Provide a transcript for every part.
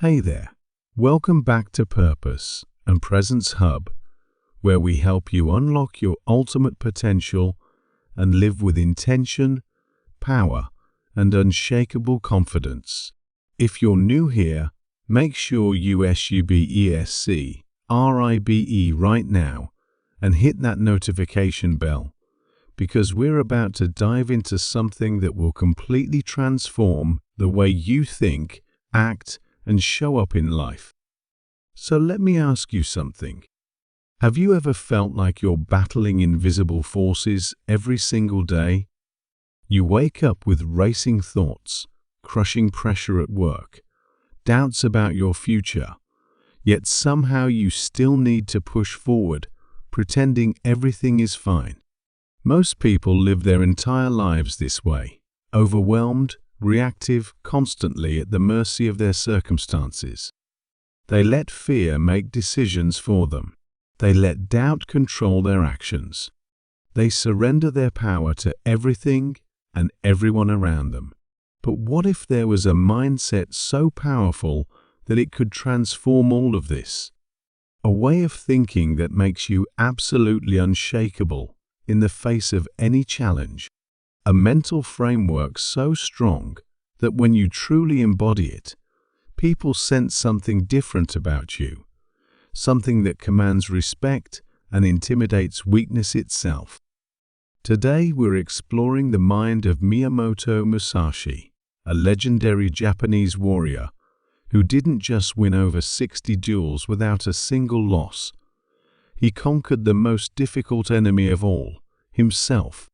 Hey there, welcome back to Purpose and Presence Hub, where we help you unlock your ultimate potential and live with intention, power, and unshakable confidence. If you're new here, make sure you SUBESCRIBE right now and hit that notification bell, because we're about to dive into something that will completely transform the way you think, act, and show up in life. So let me ask you something. Have you ever felt like you're battling invisible forces every single day? You wake up with racing thoughts, crushing pressure at work, doubts about your future, yet somehow you still need to push forward, pretending everything is fine. Most people live their entire lives this way, overwhelmed, reactive, constantly at the mercy of their circumstances. They let fear make decisions for them. They let doubt control their actions. They surrender their power to everything and everyone around them. But what if there was a mindset so powerful that it could transform all of this? A way of thinking that makes you absolutely unshakable in the face of any challenge. A mental framework so strong that when you truly embody it, people sense something different about you, something that commands respect and intimidates weakness itself. Today we're exploring the mind of Miyamoto Musashi, a legendary Japanese warrior who didn't just win over 60 duels without a single loss. He conquered the most difficult enemy of all, himself.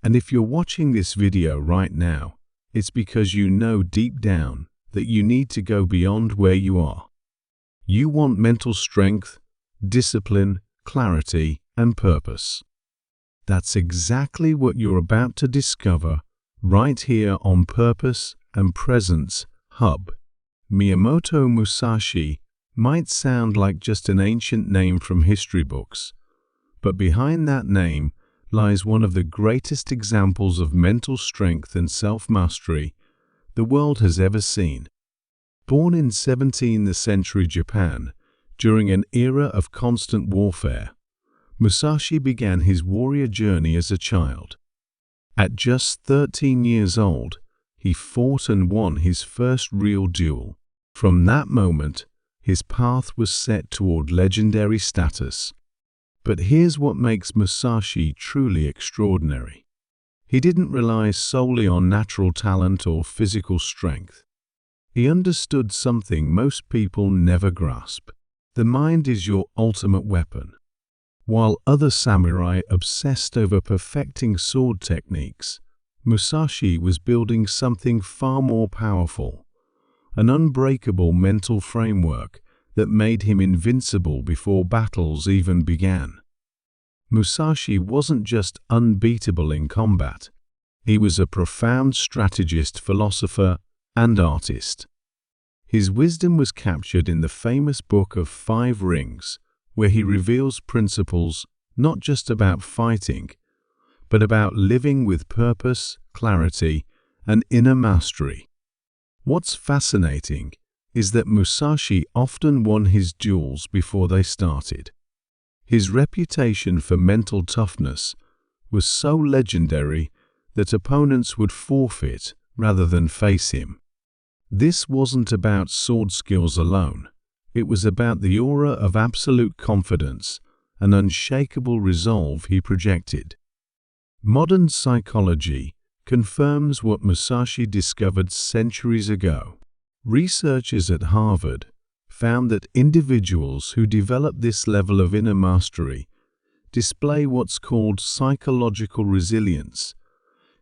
And if you're watching this video right now, it's because you know deep down that you need to go beyond where you are. You want mental strength, discipline, clarity, and purpose. That's exactly what you're about to discover right here on Purpose and Presence Hub. Miyamoto Musashi might sound like just an ancient name from history books, but behind that name lies one of the greatest examples of mental strength and self-mastery the world has ever seen. Born in 17th century Japan, during an era of constant warfare, Musashi began his warrior journey as a child. At just 13 years old, he fought and won his first real duel. From that moment, his path was set toward legendary status. But here's what makes Musashi truly extraordinary. He didn't rely solely on natural talent or physical strength. He understood something most people never grasp. The mind is your ultimate weapon. While other samurai obsessed over perfecting sword techniques, Musashi was building something far more powerful, an unbreakable mental framework that made him invincible before battles even began. Musashi wasn't just unbeatable in combat. He was a profound strategist, philosopher, and artist. His wisdom was captured in the famous Book of 5 Rings, where he reveals principles not just about fighting, but about living with purpose, clarity, and inner mastery. What's fascinating is that Musashi often won his duels before they started. His reputation for mental toughness was so legendary that opponents would forfeit rather than face him. This wasn't about sword skills alone. It was about the aura of absolute confidence and unshakable resolve he projected. Modern psychology confirms what Musashi discovered centuries ago. Researchers at Harvard found that individuals who develop this level of inner mastery display what's called psychological resilience,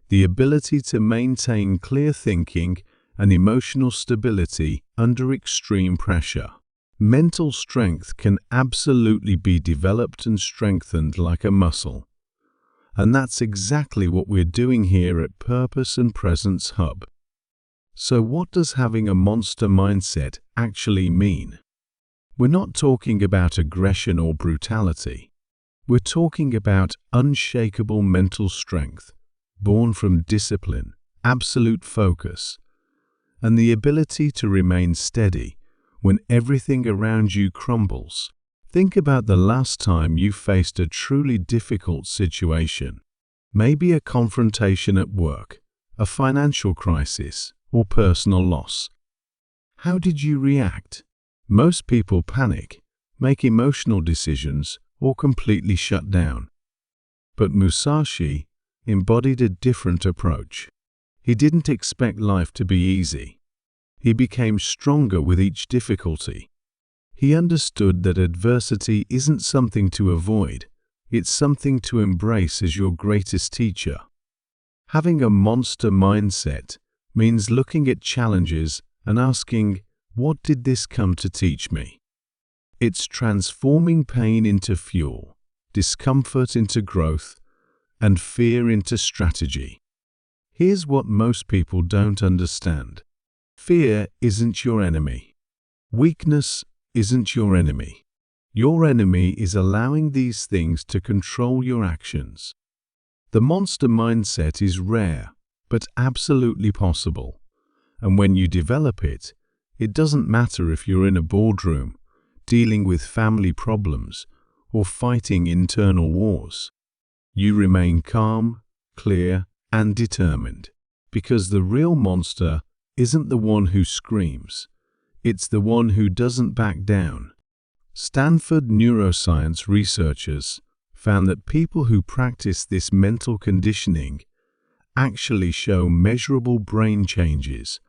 the ability to maintain clear thinking and emotional stability under extreme pressure. Mental strength can absolutely be developed and strengthened like a muscle. And that's exactly what we're doing here at Purpose and Presence Hub. So what does having a monster mindset actually mean? We're not talking about aggression or brutality. We're talking about unshakable mental strength, born from discipline, absolute focus, and the ability to remain steady when everything around you crumbles. Think about the last time you faced a truly difficult situation, maybe a confrontation at work, a financial crisis, or personal loss. How did you react? Most people panic, make emotional decisions, or completely shut down. But Musashi embodied a different approach. He didn't expect life to be easy. He became stronger with each difficulty. He understood that adversity isn't something to avoid, it's something to embrace as your greatest teacher. Having a monster mindset means looking at challenges and asking, what did this come to teach me? It's transforming pain into fuel, discomfort into growth, and fear into strategy. Here's what most people don't understand. Fear isn't your enemy. Weakness isn't your enemy. Your enemy is allowing these things to control your actions. The monster mindset is rare, but absolutely possible. And when you develop it, it doesn't matter if you're in a boardroom, dealing with family problems, or fighting internal wars. You remain calm, clear, and determined, because the real monster isn't the one who screams, it's the one who doesn't back down. Stanford neuroscience researchers found that people who practice this mental conditioning actually show measurable brain changes,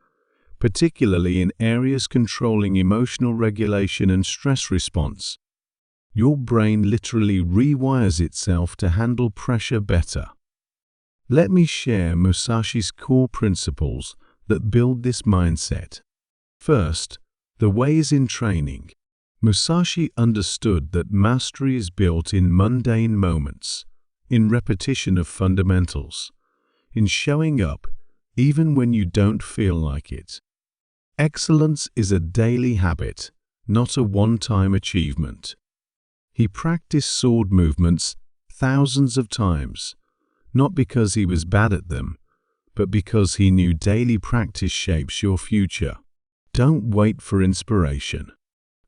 particularly in areas controlling emotional regulation and stress response. Your brain literally rewires itself to handle pressure better. Let me share Musashi's core principles that build this mindset. First, the way is in training. Musashi understood that mastery is built in mundane moments, in repetition of fundamentals, in showing up even when you don't feel like it. Excellence is a daily habit, not a one-time achievement. He practiced sword movements thousands of times, not because he was bad at them, but because he knew daily practice shapes your future. Don't wait for inspiration.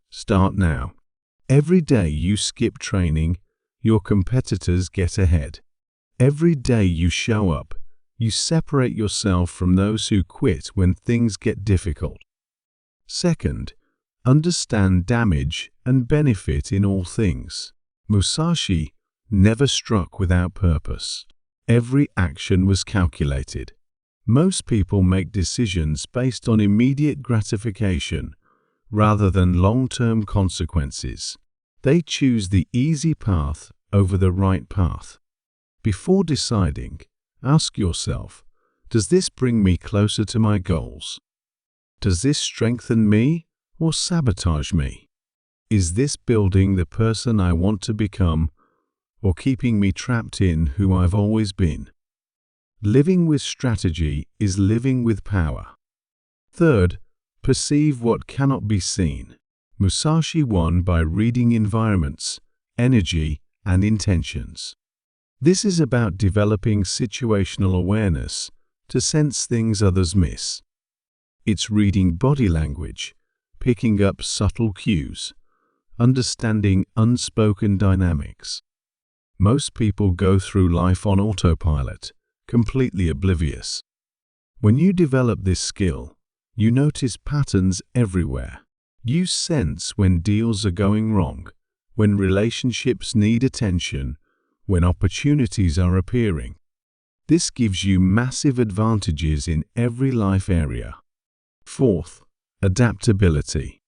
Start now. Every day you skip training, your competitors get ahead. Every day you show up, you separate yourself from those who quit when things get difficult. Second, understand damage and benefit in all things. Musashi never struck without purpose. Every action was calculated. Most people make decisions based on immediate gratification rather than long-term consequences. They choose the easy path over the right path. Before deciding, ask yourself, does this bring me closer to my goals? Does this strengthen me or sabotage me? Is this building the person I want to become or keeping me trapped in who I've always been? Living with strategy is living with power. Third, perceive what cannot be seen. Musashi won by reading environments, energy, and intentions. This is about developing situational awareness to sense things others miss. It's reading body language, picking up subtle cues, understanding unspoken dynamics. Most people go through life on autopilot, completely oblivious. When you develop this skill, you notice patterns everywhere. You sense when deals are going wrong, when relationships need attention, when opportunities are appearing. This gives you massive advantages in every life area. Fourth, adaptability.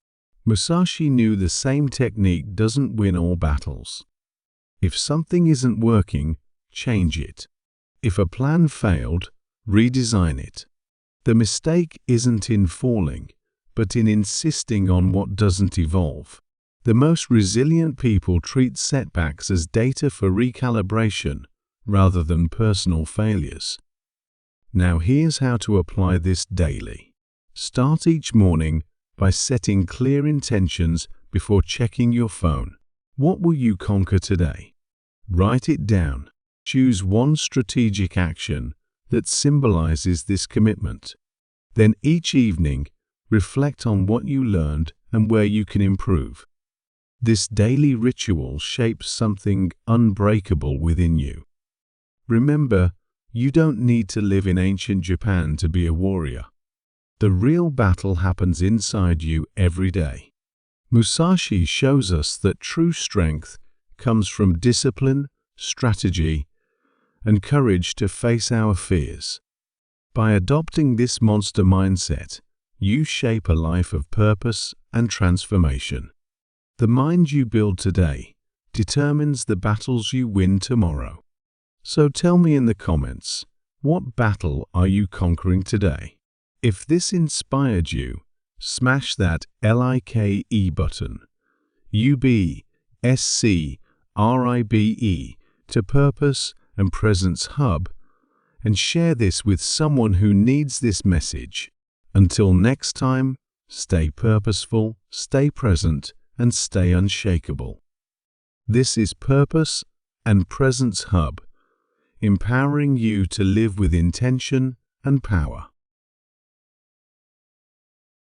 Musashi knew the same technique doesn't win all battles. If something isn't working, change it. If a plan failed, redesign it. The mistake isn't in falling, but in insisting on what doesn't evolve. The most resilient people treat setbacks as data for recalibration rather than personal failures. Now here's how to apply this daily. Start each morning by setting clear intentions before checking your phone. What will you conquer today? Write it down. Choose one strategic action that symbolizes this commitment. Then each evening, reflect on what you learned and where you can improve. This daily ritual shapes something unbreakable within you. Remember, you don't need to live in ancient Japan to be a warrior. The real battle happens inside you every day. Musashi shows us that true strength comes from discipline, strategy, and courage to face our fears. By adopting this monster mindset, you shape a life of purpose and transformation. The mind you build today determines the battles you win tomorrow. So tell me in the comments, what battle are you conquering today? If this inspired you, smash that like button. UBSCRIBE to Purpose and Presence Hub, and share this with someone who needs this message. Until next time, stay purposeful, stay present, and stay unshakable. This is Purpose and Presence Hub, empowering you to live with intention and power.